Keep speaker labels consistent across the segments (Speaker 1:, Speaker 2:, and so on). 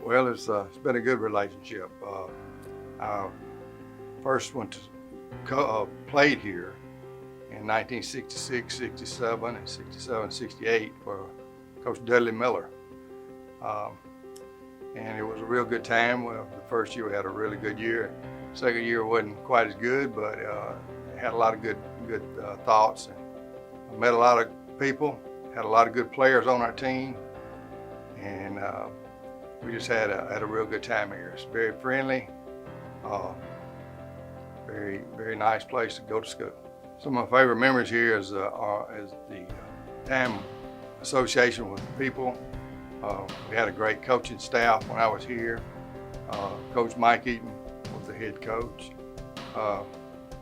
Speaker 1: Well, it's been a good relationship. I first went to played here in 1966, 67, and 67, 68 for Coach Dudley Miller. Um, and it was a real good time. Well, the first year we had a really good year. Second year wasn't quite as good, but had a lot of good thoughts. And I met a lot of people, had a lot of good players on our team, and we just had a real good time here. It's very friendly, very nice place to go to school. Some of my favorite memories here is the time association with the people. We had a great coaching staff when I was here. Coach Mike Eaton was the head coach.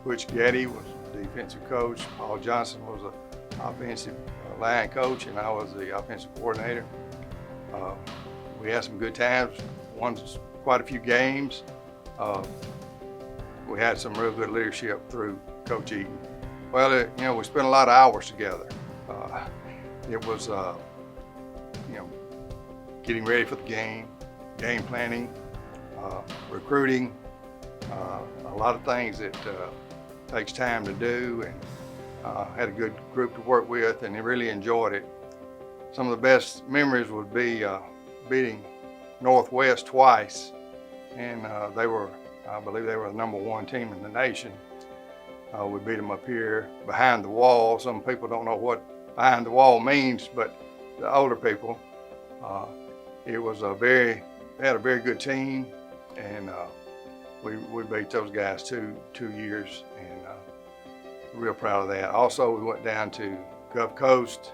Speaker 1: Butch was the defensive coach. Paul Johnson was the offensive line coach, and I was the offensive coordinator. We had some good times, won quite a few games. We had some real good leadership through Coach Eaton. Well, we spent a lot of hours together. It was, getting ready for the game planning, recruiting, a lot of things that takes time to do, and had a good group to work with, and they really enjoyed it. Some of the best memories would be beating Northwest twice, and I believe they were the #1 team in the nation. We beat them up here behind the wall. Some people don't know what behind the wall means, but the older people, it was they had a very good team, and we beat those guys two years, and real proud of that. Also, we went down to Gulf Coast,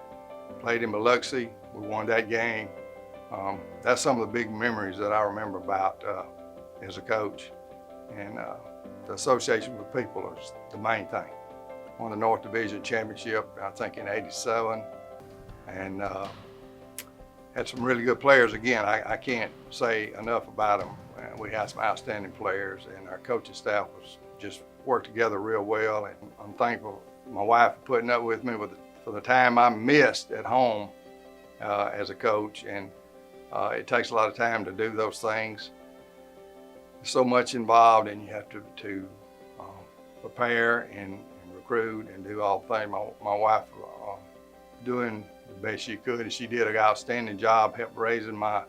Speaker 1: played in Biloxi. We won that game. That's some of the big memories that I remember about as a coach, and the association with people is the main thing. Won the North Division Championship, I think in '87, and had some really good players. Again, I can't say enough about them. We had some outstanding players, and our coaching staff was just worked together real well, and I'm thankful my wife for putting up with me for the time I missed at home as a coach, and it takes a lot of time to do those things. There's so much involved, and you have to prepare and recruit and do all the things. My wife doing the best she could, and she did an outstanding job helping raising my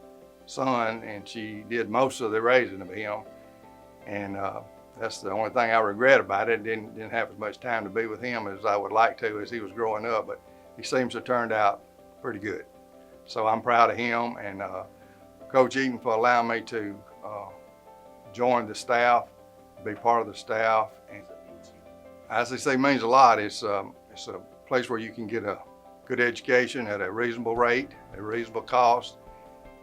Speaker 1: son, and she did most of the raising of him. And that's the only thing I regret about it. Didn't have as much time to be with him as I would like to as he was growing up, but he seems to have turned out pretty good. So I'm proud of him, and Coach Eaton for allowing me to join the staff, be part of the staff. And ICC means a lot. It's a place where you can get a good education at a reasonable rate, a reasonable cost,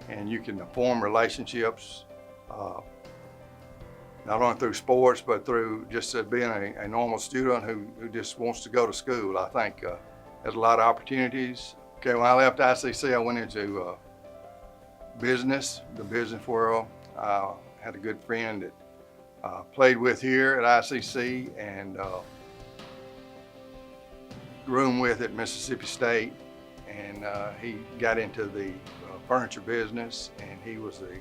Speaker 1: and you can form relationships, not only through sports, but through just being a normal student who just wants to go to school. I think there's a lot of opportunities. Okay, when I left ICC, I went into business, the business world. I had a good friend that played with here at ICC and room with at Mississippi State, and he got into the furniture business, and he was the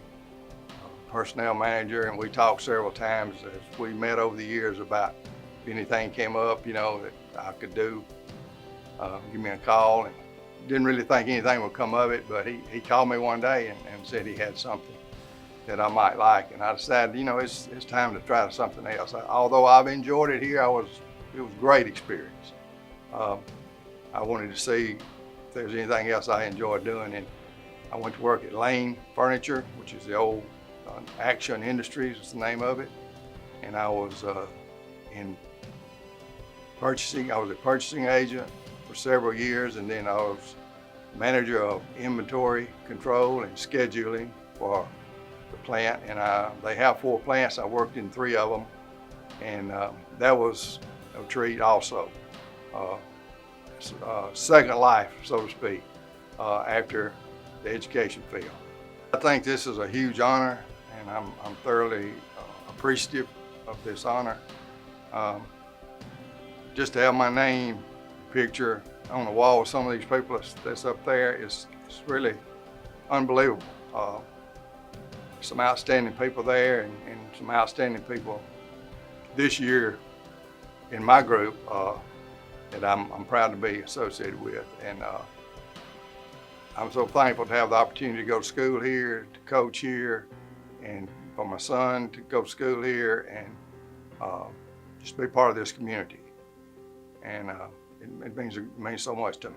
Speaker 1: personnel manager, and we talked several times as we met over the years about if anything came up, that I could do, give me a call. And didn't really think anything would come of it, but he called me one day and said he had something that I might like, and I decided, it's time to try something else. Although I've enjoyed it here, it was a great experience. I wanted to see if there's anything else I enjoyed doing, and I went to work at Lane Furniture, which is the old Action Industries is the name of it, and I was in purchasing. I was a purchasing agent for several years, and then I was manager of inventory control and scheduling for the plant, and they have 4 plants. I worked in 3 of them, and that was a treat also. Second life, so to speak, after the education field. I think this is a huge honor, and I'm thoroughly appreciative of this honor. Just to have my name picture on the wall with some of these people that's up there is really unbelievable. some outstanding people there, and some outstanding people this year in my group that I'm proud to be associated with. And I'm so thankful to have the opportunity to go to school here, to coach here, and for my son to go to school here, and just be part of this community. And it means so much to me.